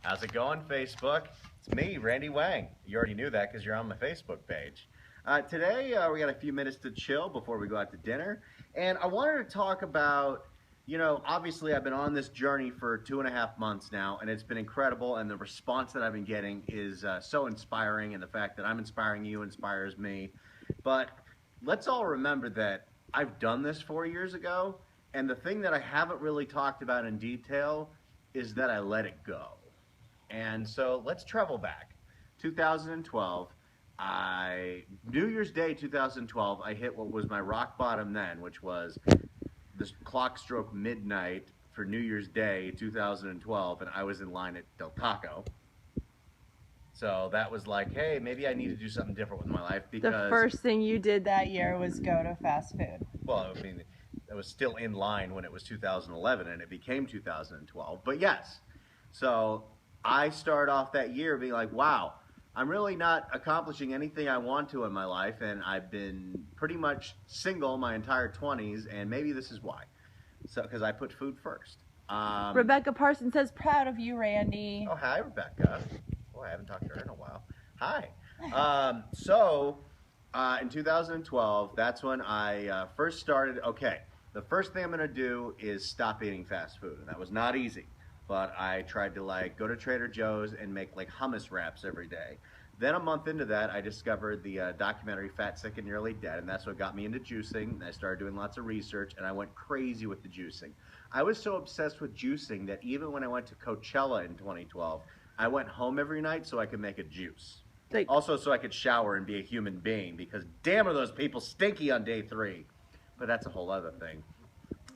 How's it going, Facebook? It's me, Randy Wang. You already knew that because you're on my Facebook page. Today, we got a few minutes to chill before we go out to dinner. And I wanted to talk about, obviously I've been on this journey for 2.5 months now, and it's been incredible. And the response that I've been getting is so inspiring, and the fact that I'm inspiring you inspires me. But let's all remember that I've done this 4 years ago, and the thing that I haven't really talked about in detail is that I let it go. And so let's travel back. 2012, New Year's Day 2012, I hit what was my rock bottom then, which was the clock stroke midnight for New Year's Day 2012, and I was in line at Del Taco. So that was like, hey, maybe I need to do something different with my life because... The first thing you did that year was go to fast food. Well, I mean, I was still in line when it was 2011, and it became 2012. But yes, so I start off that year being like, wow, I'm really not accomplishing anything I want to in my life, and I've been pretty much single my entire 20s, and maybe this is why. So, because I put food first. Rebecca Parsons says, proud of you, Randy. Oh, hi, Rebecca. Oh, I haven't talked to her in a while. Hi. In 2012, that's when I first started, okay, the first thing I'm going to do is stop eating fast food, and that was not easy. But I tried to go to Trader Joe's and make hummus wraps every day. Then a month into that, I discovered the documentary Fat, Sick, and Nearly Dead, and that's what got me into juicing. And I started doing lots of research, and I went crazy with the juicing. I was so obsessed with juicing that even when I went to Coachella in 2012, I went home every night so I could make a juice. Also so I could shower and be a human being, because damn are those people stinky on day 3. But that's a whole other thing.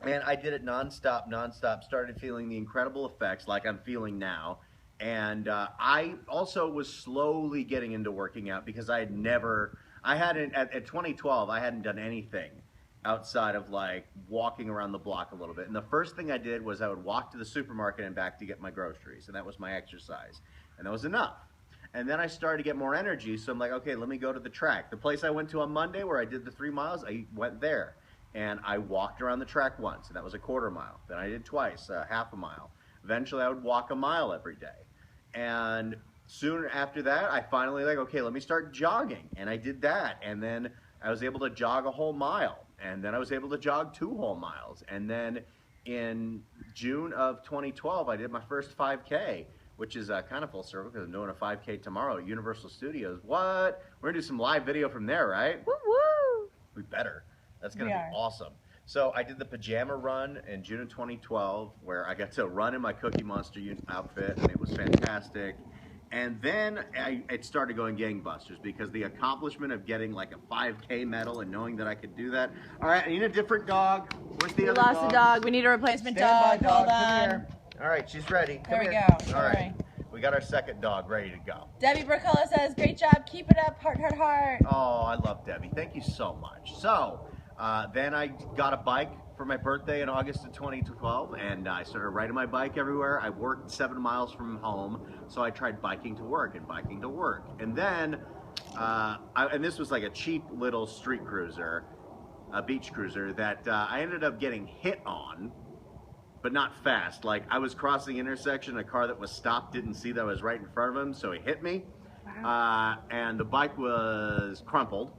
And I did it nonstop, started feeling the incredible effects like I'm feeling now. And I also was slowly getting into working out because at 2012, I hadn't done anything outside of walking around the block a little bit. And the first thing I did was I would walk to the supermarket and back to get my groceries. And that was my exercise. And that was enough. And then I started to get more energy. So I'm like, okay, let me go to the track. The place I went to on Monday where I did the 3 miles, I went there. And I walked around the track once, and that was a 1/4 mile. Then I did twice, 1/2 mile. Eventually, I would walk a mile every day. And soon after that, I finally okay, let me start jogging. And I did that. And then I was able to jog a whole mile. And then I was able to jog 2 whole miles. And then in June of 2012, I did my first 5K, which is kind of full circle because I'm doing a 5K tomorrow at Universal Studios. What? We're going to do some live video from there, right? Woo-woo! We better. That's going to be awesome. So I did the pajama run in June of 2012 where I got to run in my Cookie Monster outfit, and it was fantastic. And then it started going gangbusters because the accomplishment of getting a 5K medal and knowing that I could do that. All right, I need a different dog. Where's the other dog? We lost a dog. We need a replacement Stand by, dog. Hold Come on. here. All right, she's ready. There we here. go. All right. We got our second dog ready to go. Debbie Burcola says, great job. Keep it up. Heart, heart, heart. Oh, I love Debbie. Thank you so much. So, then I got a bike for my birthday in August of 2012, and I started riding my bike everywhere. I worked 7 miles from home, so I tried biking to work and biking to work. And then, and this was a cheap little street cruiser, a beach cruiser, that I ended up getting hit on, but not fast. I was crossing an intersection, a car that was stopped didn't see that I was right in front of him, so he hit me. Wow. And the bike was crumpled.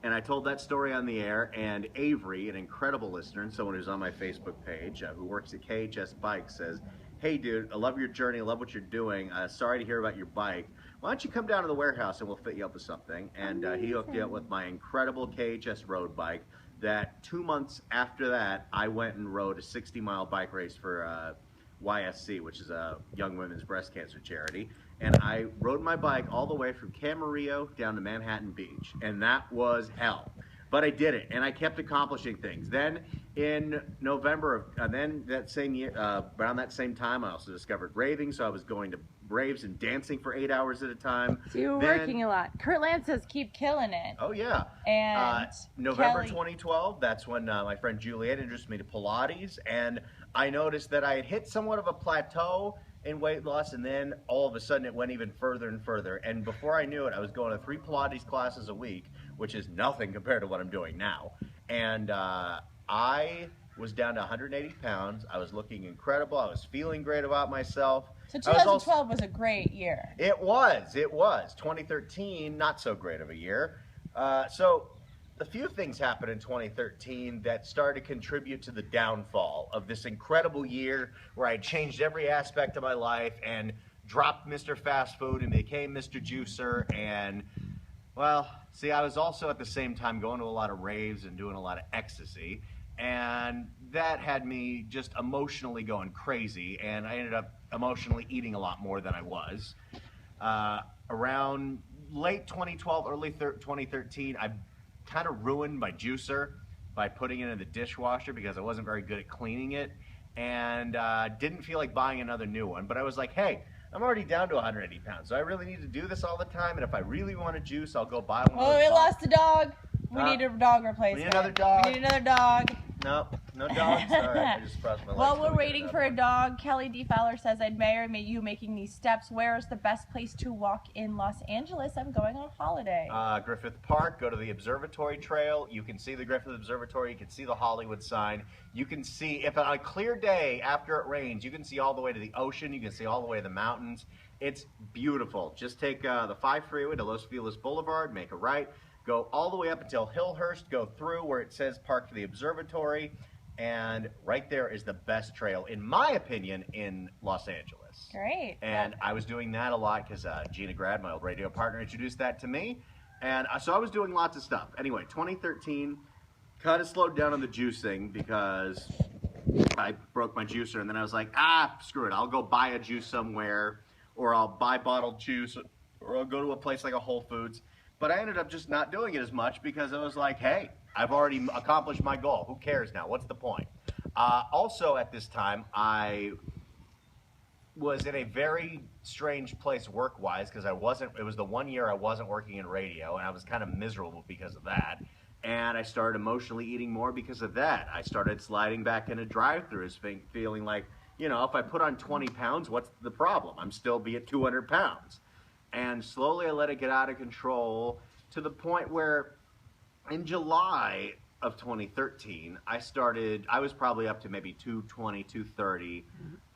And I told that story on the air, and Avery, an incredible listener and someone who's on my Facebook page, who works at KHS Bike, says, hey dude, I love your journey, I love what you're doing, sorry to hear about your bike. Why don't you come down to the warehouse and we'll fit you up with something? And he hooked me up with my incredible KHS road bike that 2 months after that, I went and rode a 60-mile bike race for YSC, which is a young women's breast cancer charity. And I rode my bike all the way from Camarillo down to Manhattan Beach. And that was hell. But I did it, and I kept accomplishing things. Then in November, then that same year, around that same time, I also discovered raving. So I was going to raves and dancing for 8 hours at a time. So you were working a lot. Kurt Lance says, keep killing it. Oh, yeah. And November 2012, that's when my friend Juliet introduced me to Pilates. And I noticed that I had hit somewhat of a plateau in weight loss, and then all of a sudden it went even further and further. And before I knew it, I was going to 3 Pilates classes a week, which is nothing compared to what I'm doing now. And I was down to 180 pounds. I was looking incredible. I was feeling great about myself. So 2012 was a great year. It was. 2013, not so great of a year. So a few things happened in 2013 that started to contribute to the downfall of this incredible year where I changed every aspect of my life and dropped Mr. Fast Food and became Mr. Juicer. And, well, see, I was also at the same time going to a lot of raves and doing a lot of ecstasy. And that had me just emotionally going crazy. And I ended up emotionally eating a lot more than I was. Around late 2012, early 2013, I kind of ruined my juicer by putting it in the dishwasher because I wasn't very good at cleaning it, and didn't feel like buying another new one. But I was like, hey, I'm already down to 180 pounds, so I really need to do this all the time, and if I really want a juice, I'll go buy one. Oh, we lost a dog. We need a dog replacement. We need another dog. We need another dog. No dogs? All right, I just crossed my legs. Well, we're waiting for a dog. Kelly D. Fowler says, I admire you making these steps. Where is the best place to walk in Los Angeles? I'm going on holiday. Griffith Park. Go to the Observatory Trail. You can see the Griffith Observatory. You can see the Hollywood sign. You can see, if on a clear day after it rains, you can see all the way to the ocean. You can see all the way to the mountains. It's beautiful. Just take the 5 freeway to Los Feliz Boulevard, make a right, go all the way up until Hillhurst, go through where it says Park for the Observatory, and right there is the best trail, in my opinion, in Los Angeles. Great. And I was doing that a lot because Gina Grad, my old radio partner, introduced that to me. And so I was doing lots of stuff. Anyway, 2013, kind of slowed down on the juicing because I broke my juicer, and then I was like, screw it, I'll go buy a juice somewhere, or I'll buy bottled juice, or I'll go to a place like a Whole Foods. But I ended up just not doing it as much because I was like, hey, I've already accomplished my goal. Who cares now? What's the point? Also at this time, I was in a very strange place work-wise because it was the 1 year I wasn't working in radio, and I was kind of miserable because of that. And I started emotionally eating more because of that. I started sliding back into drive-thrus, feeling like, you know, if I put on 20 pounds, what's the problem? I'm still be at 200 pounds. And slowly I let it get out of control to the point where in July of 2013, I was probably up to maybe 220, 230,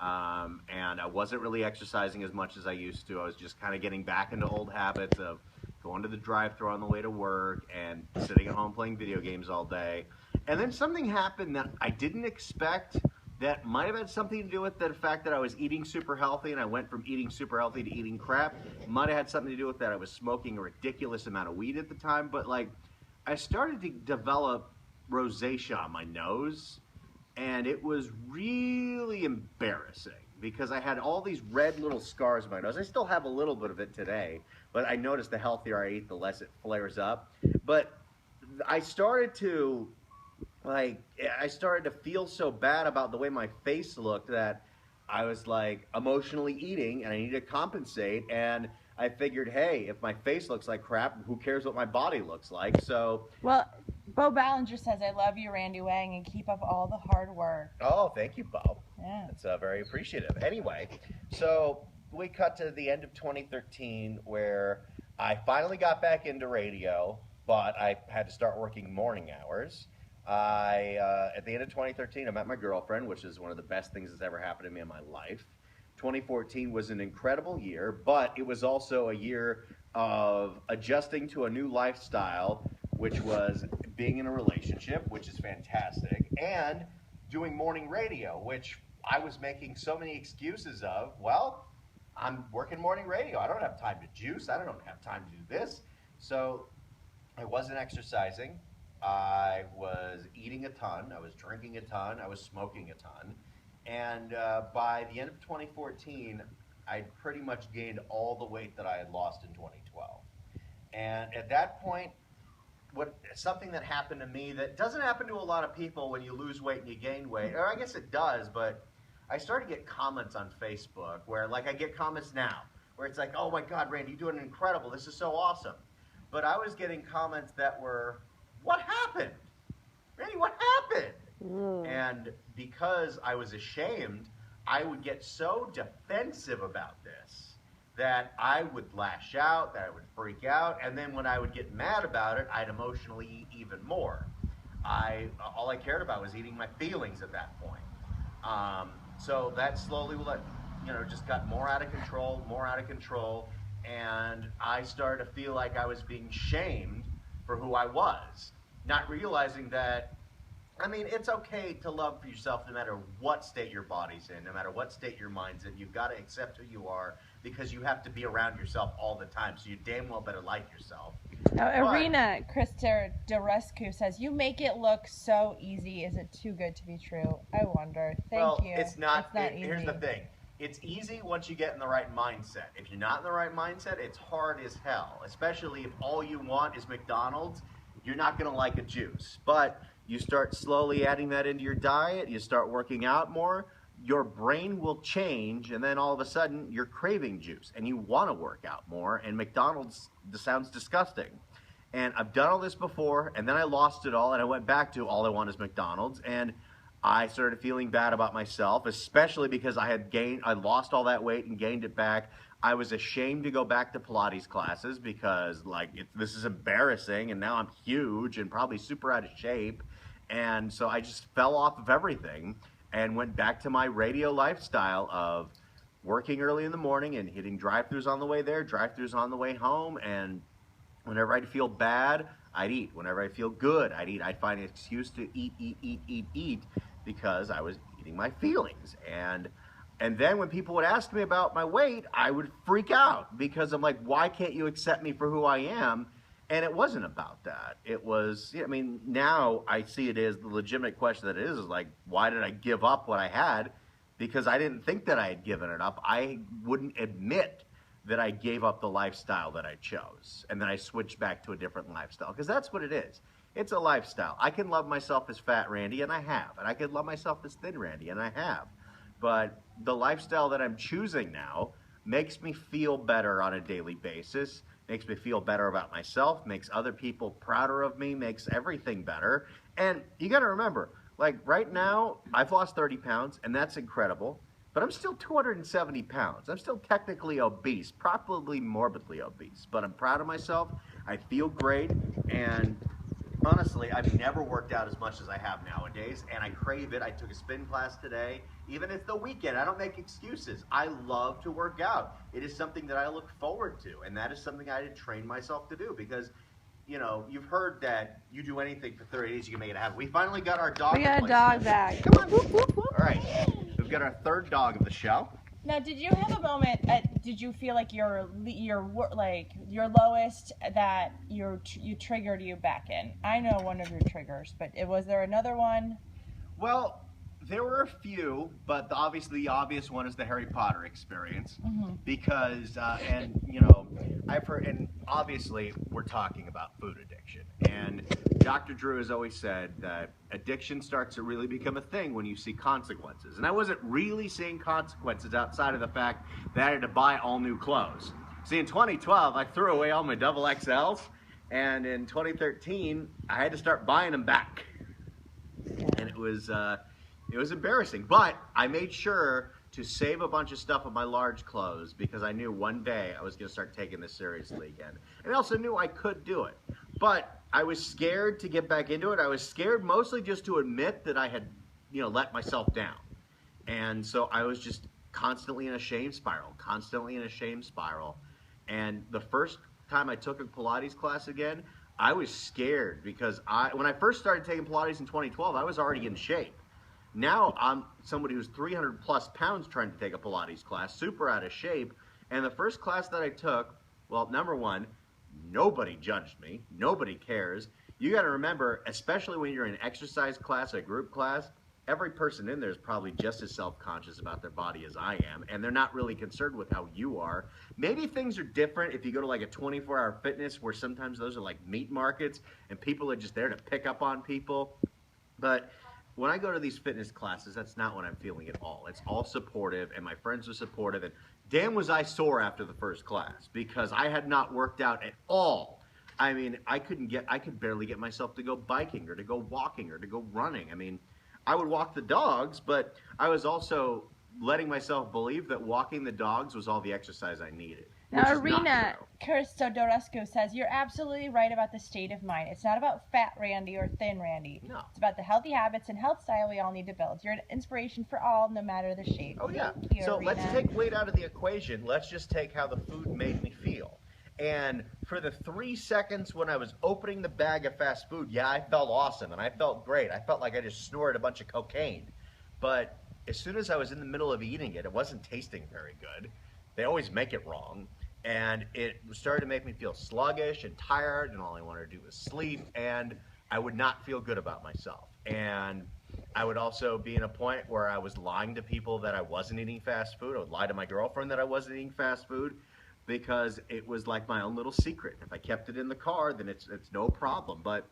and I wasn't really exercising as much as I used to. I was just kind of getting back into old habits of going to the drive-thru on the way to work and sitting at home playing video games all day. And then something happened that I didn't expect that might have had something to do with the fact that I was eating super healthy, and I went from eating super healthy to eating crap. Might have had something to do with that. I was smoking a ridiculous amount of weed at the time, but like I started to develop rosacea on my nose, and it was really embarrassing because I had all these red little scars on my nose. I still have a little bit of it today, but I noticed the healthier I eat, the less it flares up. But I started to feel so bad about the way my face looked that I was like emotionally eating, and I needed to compensate. And I figured, hey, if my face looks like crap, who cares what my body looks like? So, well, Bo Ballinger says, I love you, Randy Wang, and keep up all the hard work. Oh, thank you, Bo. Yeah. That's very appreciative. Anyway, so we cut to the end of 2013 where I finally got back into radio, but I had to start working morning hours. At the end of 2013, I met my girlfriend, which is one of the best things that's ever happened to me in my life. 2014 was an incredible year, but it was also a year of adjusting to a new lifestyle, which was being in a relationship, which is fantastic, and doing morning radio, which I was making so many excuses of. Well, I'm working morning radio. I don't have time to juice. I don't have time to do this. So I wasn't exercising. I was eating a ton. I was drinking a ton. I was smoking a ton. And by the end of 2014, I'd pretty much gained all the weight that I had lost in 2012. And at that point, something that happened to me that doesn't happen to a lot of people when you lose weight and you gain weight, or I guess it does, but I started to get comments on Facebook where, like, I get comments now where it's like, oh my God, Randy, you're doing incredible. This is so awesome. But I was getting comments that were, what happened? Randy, what happened? And because I was ashamed, I would get so defensive about this that I would lash out, that I would freak out, and then when I would get mad about it, I'd emotionally eat even more. all I cared about was eating my feelings at that point. So that slowly, just got more out of control, more out of control, and I started to feel like I was being shamed for who I was, not realizing that. I mean, it's okay to love yourself no matter what state your body's in, no matter what state your mind's in. You've got to accept who you are because you have to be around yourself all the time. So you damn well better like yourself. Arena Krista Derescu says, "You make it look so easy. Is it too good to be true? I wonder." Thank you. It's not easy. Easy. Here's the thing. It's easy once you get in the right mindset. If you're not in the right mindset, it's hard as hell. Especially if all you want is McDonald's, you're not going to like a juice. But you start slowly adding that into your diet, you start working out more, your brain will change, and then all of a sudden you're craving juice and you want to work out more, and McDonald's sounds disgusting. And I've done all this before, and then I lost it all, and I went back to all I want is McDonald's, and I started feeling bad about myself, especially because I lost all that weight and gained it back. I was ashamed to go back to Pilates classes because this is embarrassing, and now I'm huge and probably super out of shape. And so I just fell off of everything and went back to my radio lifestyle of working early in the morning and hitting drive-thrus on the way there, drive-thrus on the way home. And whenever I'd feel bad, I'd eat. Whenever I feel good, I'd eat. I'd find an excuse to eat because I was eating my feelings. And then when people would ask me about my weight, I would freak out because I'm like, why can't you accept me for who I am? And it wasn't about that. It was, I mean, now I see it as the legitimate question that it is like, why did I give up what I had? Because I didn't think that I had given it up. I wouldn't admit that I gave up the lifestyle that I chose. And then I switched back to a different lifestyle. Because that's what it is. It's a lifestyle. I can love myself as Fat Randy, and I have. And I can love myself as Thin Randy, and I have. But the lifestyle that I'm choosing now makes me feel better on a daily basis, makes me feel better about myself, makes other people prouder of me, makes everything better. And you got to remember, like right now, I've lost 30 pounds, and that's incredible, but I'm still 270 pounds. I'm still technically obese, probably morbidly obese, but I'm proud of myself. I feel great, and honestly, I've never worked out as much as I have nowadays, and I crave it. I took a spin class today. Even if it's the weekend, I don't make excuses. I love to work out. It is something that I look forward to, and that is something I had to train myself to do because, you've heard that you do anything for 30 days, you can make it happen. We finally got our dog. We got a dog back. Come on. All right. We've got our third dog of the show. Now, did you have a moment? Did you feel like your lowest that you triggered you back in? I know one of your triggers, but was there another one? Well, there were a few, but the obvious one is the Harry Potter experience, because I've heard, and obviously we're talking about food addiction, and Dr. Drew has always said that addiction starts to really become a thing when you see consequences. And I wasn't really seeing consequences outside of the fact that I had to buy all new clothes. See, in 2012, I threw away all my double XLs, and in 2013, I had to start buying them back. And it was embarrassing, but I made sure to save a bunch of stuff of my large clothes because I knew one day I was going to start taking this seriously again. And I also knew I could do it. But I was scared to get back into it. I was scared mostly just to admit that I had, let myself down. And so I was just constantly in a shame spiral. And the first time I took a Pilates class again, I was scared because when I first started taking Pilates in 2012, I was already in shape. Now I'm somebody who's 300 plus pounds trying to take a Pilates class, super out of shape. And the first class that I took, well, number one, nobody judged me. Nobody cares. You got to remember, especially when you're in an exercise class, a group class, every person in there is probably just as self-conscious about their body as I am, and they're not really concerned with how you are. Maybe things are different if you go to like a 24-hour fitness where sometimes those are like meat markets and people are just there to pick up on people. But when I go to these fitness classes, that's not what I'm feeling at all. It's all supportive, and my friends are supportive, and damn was I sore after the first class because I had not worked out at all. I mean, I could barely get myself to go biking or to go walking or to go running. I mean, I would walk the dogs, but I was also letting myself believe that walking the dogs was all the exercise I needed. Now, which is Arena not true. Dorescu says, you're absolutely right about the state of mind. It's not about fat Randy or thin Randy. No. It's about the healthy habits and health style we all need to build. You're an inspiration for all, no matter the shape. Oh yeah. Thank you, So Arena. let's take weight out of the equation. Let's just take how the food made me feel. And for the 3 seconds when I was opening the bag of fast food, yeah, I felt awesome and I felt great. I felt like I just snorted a bunch of cocaine. But as soon as I was in the middle of eating it, it wasn't tasting very good. They always make it wrong. And it started to make me feel sluggish and tired, and all I wanted to do was sleep, and I would not feel good about myself. And I would also be in a point where I was lying to people that I wasn't eating fast food. I would lie to my girlfriend that I wasn't eating fast food because it was like my own little secret. If I kept it in the car, then it's no problem. But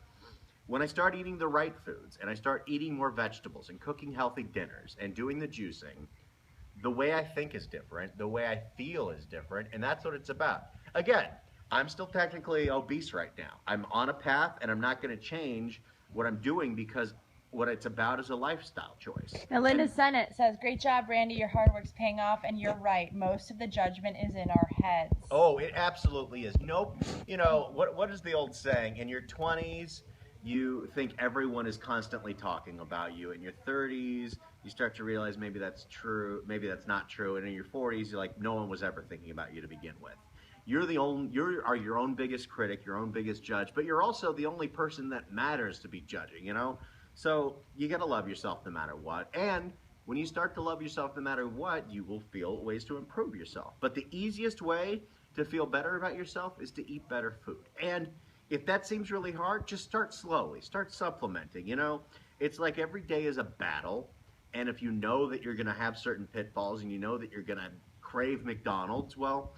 when I start eating the right foods, and I start eating more vegetables and cooking healthy dinners and doing the juicing, the way I think is different, the way I feel is different, and that's what it's about. Again, I'm still technically obese right now. I'm on a path, and I'm not going to change what I'm doing because what it's about is a lifestyle choice. Now, Linda Sennett says, great job, Randy. Your hard work's paying off, and you're right. Most of the judgment is in our heads. Oh, it absolutely is. Nope. You know, what is the old saying? In your 20s, you think everyone is constantly talking about you. In your 30s, you start to realize maybe that's true, maybe that's not true. And in your 40s, you're like, no one was ever thinking about you to begin with. You are your own biggest critic, your own biggest judge, but you're also the only person that matters to be judging, you know? So you got to love yourself no matter what. And when you start to love yourself no matter what, you will feel ways to improve yourself. But the easiest way to feel better about yourself is to eat better food. And if that seems really hard, just start slowly. Start supplementing, you know? It's like every day is a battle. And if you know that you're going to have certain pitfalls and you know that you're going to crave McDonald's, well,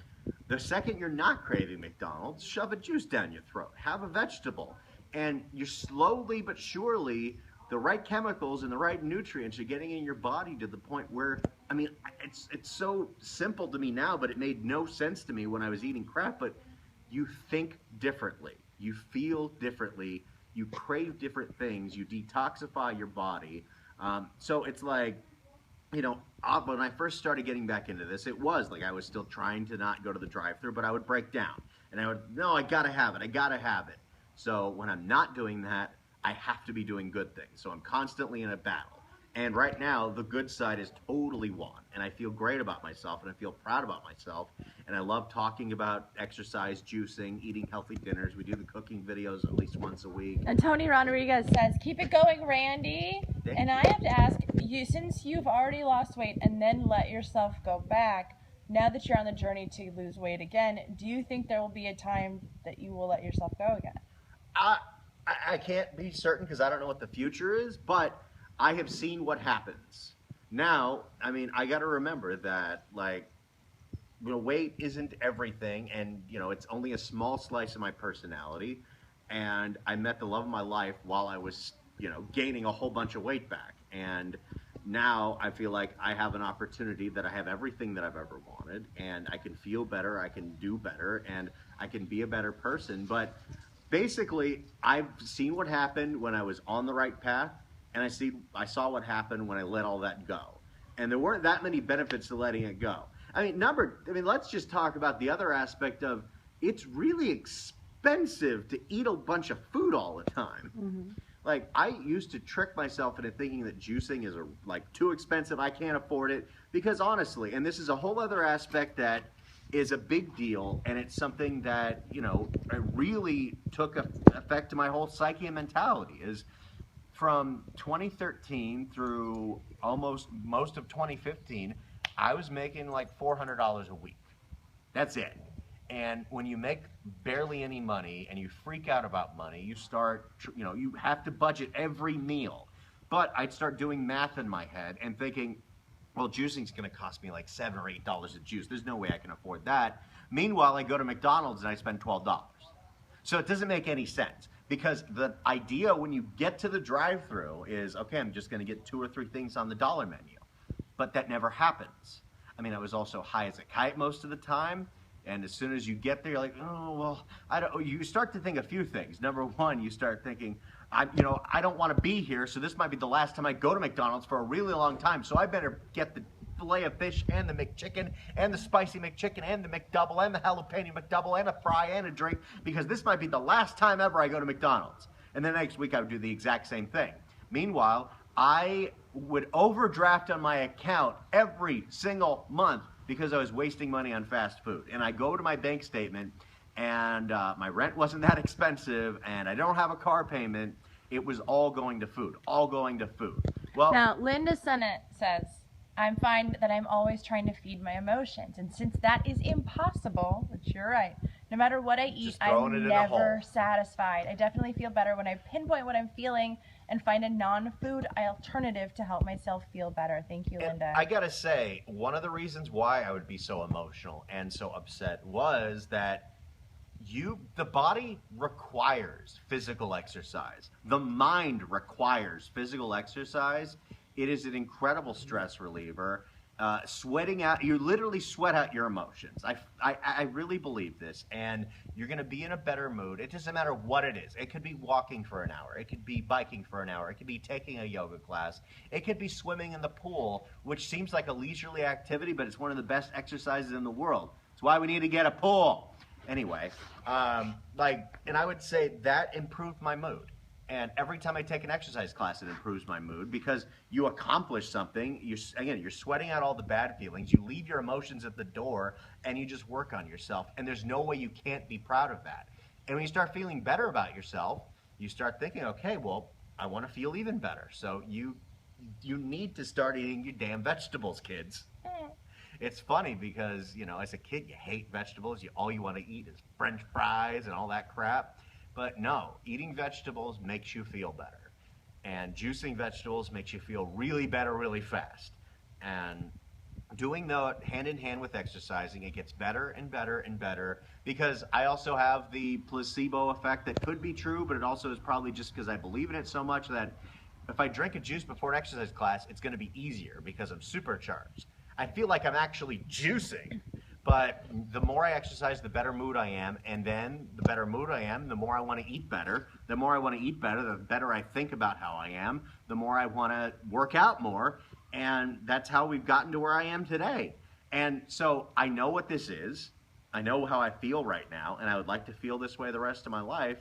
the second you're not craving McDonald's, shove a juice down your throat. Have a vegetable. And you're slowly but surely, the right chemicals and the right nutrients are getting in your body to the point where, I mean, it's so simple to me now, but it made no sense to me when I was eating crap, but you think differently. You feel differently. You crave different things. You detoxify your body. So it's like, you know, when I first started getting back into this, it was like I was still trying to not go to the drive-thru, but I would break down. And I would, no, I gotta have it. I gotta have it. So when I'm not doing that, I have to be doing good things. So I'm constantly in a battle. And right now, the good side is totally won. And I feel great about myself, and I feel proud about myself. And I love talking about exercise, juicing, eating healthy dinners. We do the cooking videos at least once a week. And Tony Rodriguez says, keep it going, Randy. And I have to ask you, since you've already lost weight and then let yourself go back, now that you're on the journey to lose weight again, do you think there will be a time that you will let yourself go again? I can't be certain because I don't know what the future is, but I have seen what happens. Now, I mean, I got to remember that, like, you know, weight isn't everything, and, you know, it's only a small slice of my personality, and I met the love of my life while I was, you know, gaining a whole bunch of weight back, and now I feel like I have an opportunity that I have everything that I've ever wanted, and I can feel better, I can do better, and I can be a better person, but basically, I've seen what happened when I was on the right path, and I saw what happened when I let all that go. And there weren't that many benefits to letting it go. I mean, let's just talk about the other aspect of it's really expensive to eat a bunch of food all the time. Mm-hmm. Like, I used to trick myself into thinking that juicing is like too expensive, I can't afford it, because honestly, and this is a whole other aspect that is a big deal, and it's something that, you know, really took effect to my whole psyche and mentality, is from 2013 through almost most of 2015, I was making like $400 a week. That's it. And when you make barely any money and you freak out about money, you start, you know, you have to budget every meal. But I'd start doing math in my head and thinking, well, juicing's going to cost me like $7 or $8 a juice. There's no way I can afford that. Meanwhile, I go to McDonald's and I spend $12. So it doesn't make any sense, because the idea when you get to the drive-thru is, okay, I'm just going to get 2 or 3 things on the dollar menu. But that never happens. I mean, I was also high as a kite most of the time. And as soon as you get there, you're like, oh, well, you start to think a few things. Number one, you start thinking, I don't want to be here, so this might be the last time I go to McDonald's for a really long time, so I better get the fillet of fish and the McChicken and the spicy McChicken and the McDouble and the jalapeno McDouble and a fry and a drink, because this might be the last time ever I go to McDonald's. And then next week I would do the exact same thing. Meanwhile, I would overdraft on my account every single month because I was wasting money on fast food. And I go to my bank statement, and my rent wasn't that expensive, and I don't have a car payment. It was all going to food, all going to food. Well, now, Linda Sennett says, I'm fine that I'm always trying to feed my emotions. And since that is impossible, which you're right, no matter what I eat, I'm never satisfied. I definitely feel better when I pinpoint what I'm feeling and find a non-food alternative to help myself feel better. Thank you, Linda. I gotta say, one of the reasons why I would be so emotional and so upset was that the body requires physical exercise. The mind requires physical exercise. It is an incredible stress reliever. Sweating out, you literally sweat out your emotions. I really believe this, and you're going to be in a better mood. It doesn't matter what it is. It could be walking for an hour. It could be biking for an hour. It could be taking a yoga class. It could be swimming in the pool, which seems like a leisurely activity, but it's one of the best exercises in the world. It's why we need to get a pool. Anyway, and I would say that improved my mood. And every time I take an exercise class, it improves my mood because you accomplish something. You're sweating out all the bad feelings. You leave your emotions at the door, and you just work on yourself. And there's no way you can't be proud of that. And when you start feeling better about yourself, you start thinking, okay, well, I want to feel even better. So you need to start eating your damn vegetables, kids. It's funny because, as a kid, you hate vegetables. All you want to eat is French fries and all that crap. But no, eating vegetables makes you feel better. And juicing vegetables makes you feel really better really fast. And doing that hand in hand with exercising, it gets better and better and better, because I also have the placebo effect that could be true, but it also is probably just because I believe in it so much that if I drink a juice before an exercise class, it's going to be easier because I'm supercharged. I feel like I'm actually juicing. But the more I exercise, the better mood I am. And then the better mood I am, the more I want to eat better. The more I want to eat better, the better I think about how I am. The more I want to work out more. And that's how we've gotten to where I am today. And so I know what this is. I know how I feel right now. And I would like to feel this way the rest of my life.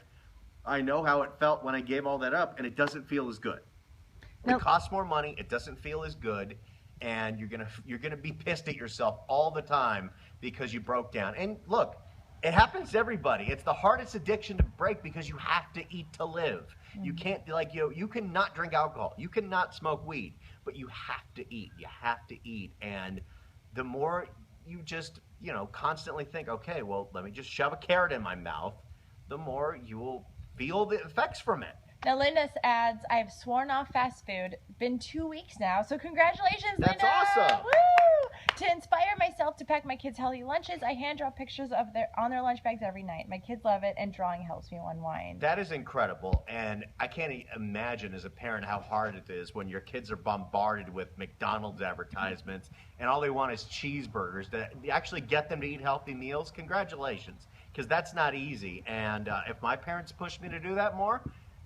I know how it felt when I gave all that up. And it doesn't feel as good. It costs more money. It doesn't feel as good. And you're gonna be pissed at yourself all the time because you broke down. And look, it happens to everybody. It's the hardest addiction to break because you have to eat to live. You can't you cannot drink alcohol. You cannot smoke weed, but you have to eat. You have to eat. And the more you just, constantly think, okay, well, let me just shove a carrot in my mouth, the more you will feel the effects from it. Now, Linda adds, I've sworn off fast food. Been 2 weeks now, so congratulations, Linda! That's awesome! Woo! To inspire myself to pack my kids healthy lunches, I hand draw pictures on their lunch bags every night. My kids love it, and drawing helps me unwind. That is incredible, and I can't imagine as a parent how hard it is when your kids are bombarded with McDonald's advertisements, and all they want is cheeseburgers. To actually get them to eat healthy meals, congratulations, because that's not easy. And if my parents pushed me to do that more,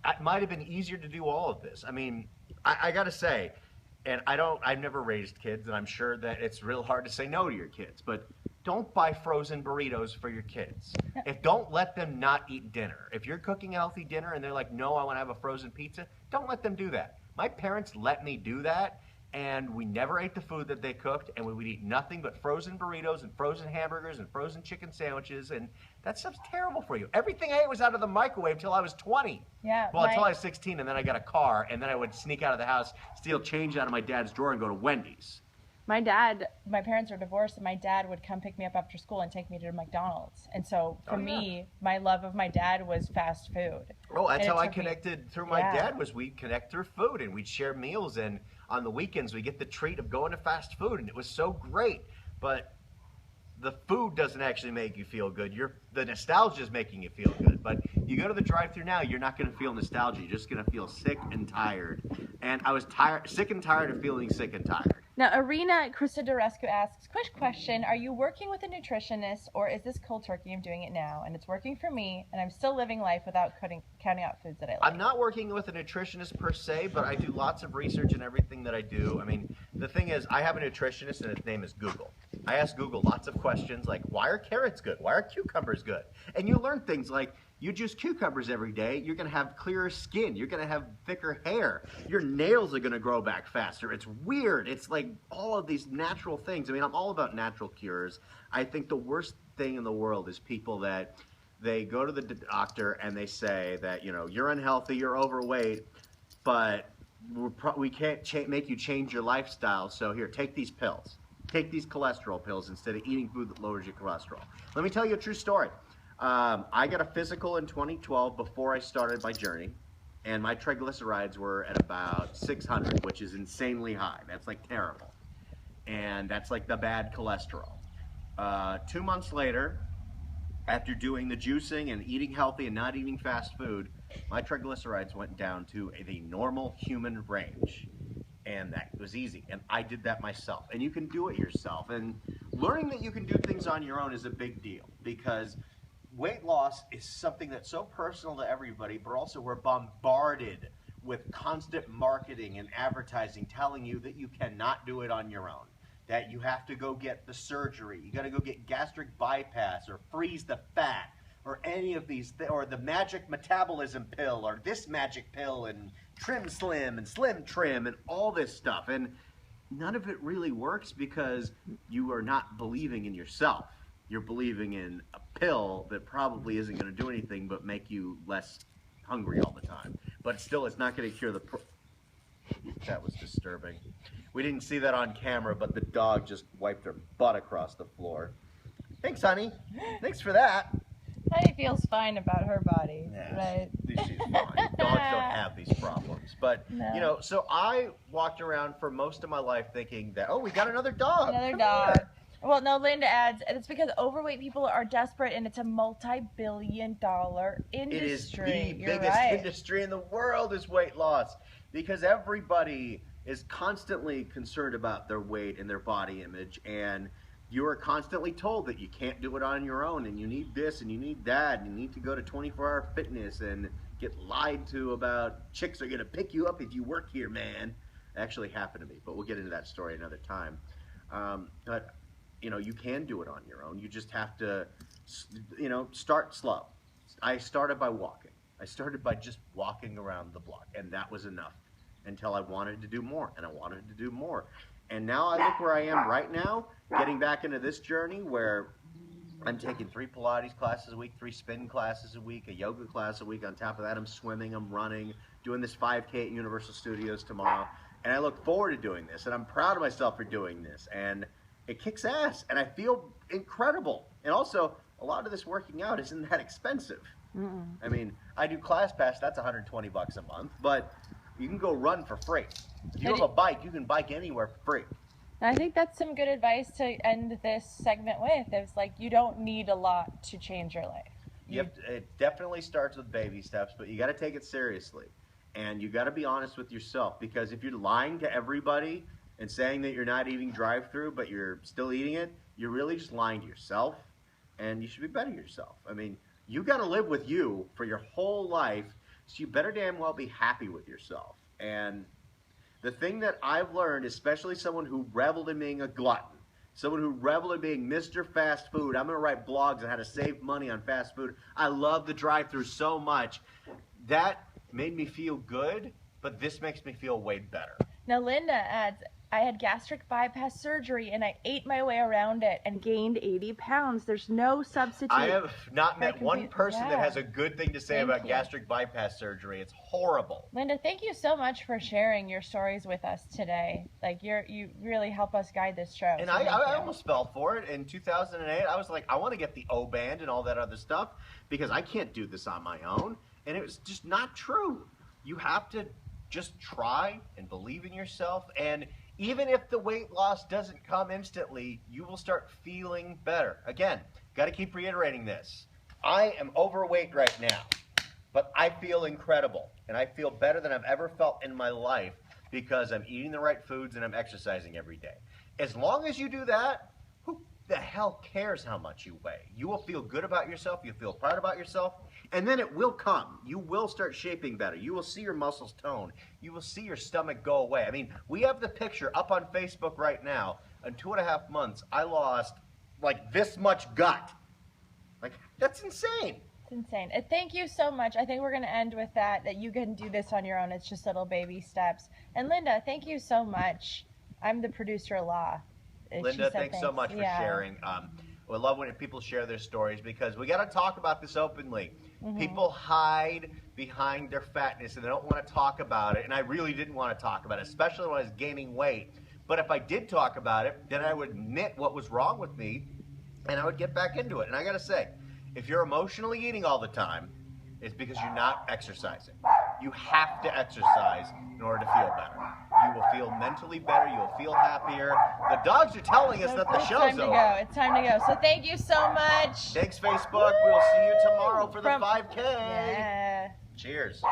it might have been easier to do all of this. I mean, I gotta say, and I've never raised kids, and I'm sure that it's real hard to say no to your kids, but don't buy frozen burritos for your kids. Don't let them not eat dinner. If you're cooking a healthy dinner and they're like, no, I want to have a frozen pizza, don't let them do that. My parents let me do that, and we never ate the food that they cooked, and we would eat nothing but frozen burritos and frozen hamburgers and frozen chicken sandwiches, and that stuff's terrible for you. Everything I ate was out of the microwave till I was 20. Yeah. Well, until I was 16, and then I got a car, and then I would sneak out of the house, steal change out of my dad's drawer, and go to Wendy's. My parents are divorced, and my dad would come pick me up after school and take me to McDonald's. And so for me, my love of my dad was fast food. Oh, that's how I connected through my dad, was we'd connect through food, and we'd share meals, and on the weekends we get the treat of going to fast food, and it was so great. But the food doesn't actually make you feel good. The nostalgia is making you feel good. But you go to the drive-thru now, you're not going to feel nostalgia. You're just going to feel sick and tired. And I was sick and tired of feeling sick and tired. Now, Arena Christodorescu asks, quick question, are you working with a nutritionist or is this cold turkey? I'm doing it now and it's working for me and I'm still living life without counting out foods that I like. I'm not working with a nutritionist per se, but I do lots of research in everything that I do. I mean, the thing is, I have a nutritionist and his name is Google. I ask Google lots of questions like, why are carrots good? Why are cucumbers good? And you learn things like, you juice cucumbers every day, you're going to have clearer skin, you're going to have thicker hair, your nails are going to grow back faster. It's weird. It's like all of these natural things. I mean, I'm all about natural cures. I think the worst thing in the world is people that they go to the doctor and they say that, you know, you're unhealthy, you're overweight, but we can't make you change your lifestyle, so here, take these pills. Take these cholesterol pills instead of eating food that lowers your cholesterol. Let me tell you a true story. I got a physical in 2012 before I started my journey, and my triglycerides were at about 600, which is insanely high. That's like terrible. And that's like the bad cholesterol. 2 months later, after doing the juicing and eating healthy and not eating fast food, my triglycerides went down to the normal human range. And that was easy. And I did that myself. And you can do it yourself. And learning that you can do things on your own is a big deal, because weight loss is something that's so personal to everybody, but also we're bombarded with constant marketing and advertising telling you that you cannot do it on your own, that you have to go get the surgery, you got to go get gastric bypass or freeze the fat or any of these, or the magic metabolism pill or this magic pill and trim slim and slim trim and all this stuff. And none of it really works because you are not believing in yourself. You're believing in a pill that probably isn't going to do anything but make you less hungry all the time. But still, it's not going to cure the That was disturbing. We didn't see that on camera, but the dog just wiped her butt across the floor. Thanks, honey. Thanks for that. Honey feels fine about her body, Yeah, right? she's fine. Dogs don't have these problems. But, No. you know, so I walked around for most of my life thinking that, oh, we got another dog. Another Come dog. here. Well, no, Linda adds, it's because overweight people are desperate and it's a multi-billion-dollar industry. It is the You're biggest right. industry in the world is weight loss, because everybody is constantly concerned about their weight and their body image, and you are constantly told that you can't do it on your own, and you need this and you need that, and you need to go to 24-hour fitness and get lied to about chicks are going to pick you up if you work here, man. It actually happened to me, but we'll get into that story another time. But you know, you can do it on your own. You just have to, you know, start slow. I started by walking. I started by just walking around the block, and that was enough until I wanted to do more, and I wanted to do more. And now I look where I am right now, getting back into this journey where I'm taking 3 Pilates classes a week, 3 spin classes a week, a yoga class a week. On top of that, I'm swimming, I'm running, doing this 5K at Universal Studios tomorrow. And I look forward to doing this, and I'm proud of myself for doing this. And it kicks ass, and I feel incredible. And also, a lot of this working out isn't that expensive. I mean, I do ClassPass, that's $120 a month, but you can go run for free. If you have a bike, you can bike anywhere for free. I think that's some good advice to end this segment with. It's like, you don't need a lot to change your life. It definitely starts with baby steps, but you got to take it seriously. And you got to be honest with yourself, because if you're lying to everybody and saying that you're not eating drive-through, but you're still eating it, you're really just lying to yourself, and you should be better yourself. I mean, you got to live with you for your whole life, so you better damn well be happy with yourself. And the thing that I've learned, especially someone who reveled in being a glutton, someone who reveled in being Mr. Fast Food, I'm going to write blogs on how to save money on fast food. I love the drive-through so much. That made me feel good, but this makes me feel way better. Now, Linda adds, I had gastric bypass surgery and I ate my way around it and gained 80 pounds. There's no substitute. I have not met one person that has a Yeah. good thing to say Thank about you. gastric bypass surgery. It's horrible. Linda, thank you so much for sharing your stories with us today. Like, you really help us guide this show. And so thank I you. almost fell for it in 2008. I was like, I want to get the O-band and all that other stuff because I can't do this on my own. And it was just not true. You have to just try and believe in yourself. And even if the weight loss doesn't come instantly, you will start feeling better. Again, got to keep reiterating this. I am overweight right now, but I feel incredible. And I feel better than I've ever felt in my life because I'm eating the right foods and I'm exercising every day. As long as you do that, who the hell cares how much you weigh? You will feel good about yourself, you'll feel proud about yourself, and then it will come. You will start shaping better. You will see your muscles tone. You will see your stomach go away. I mean, we have the picture up on Facebook right now. In 2.5 months, I lost like this much gut. Like, that's insane. It's insane. Thank you so much. I think we're going to end with that you can do this on your own. It's just little baby steps. And Linda, thank you so much. I'm the producer-in-law. Linda, thanks so much for sharing. We love when people share their stories because we got to talk about this openly. People hide behind their fatness and they don't want to talk about it. And I really didn't want to talk about it, especially when I was gaining weight. But if I did talk about it, then I would admit what was wrong with me and I would get back into it. And I got to say, if you're emotionally eating all the time, it's because you're not exercising. You have to exercise in order to feel better. You will feel mentally better. You will feel happier. The dogs are telling us that the show's over. It's time to go. So thank you so much. Thanks, Facebook. We'll see you tomorrow for the 5K. Yeah. Cheers.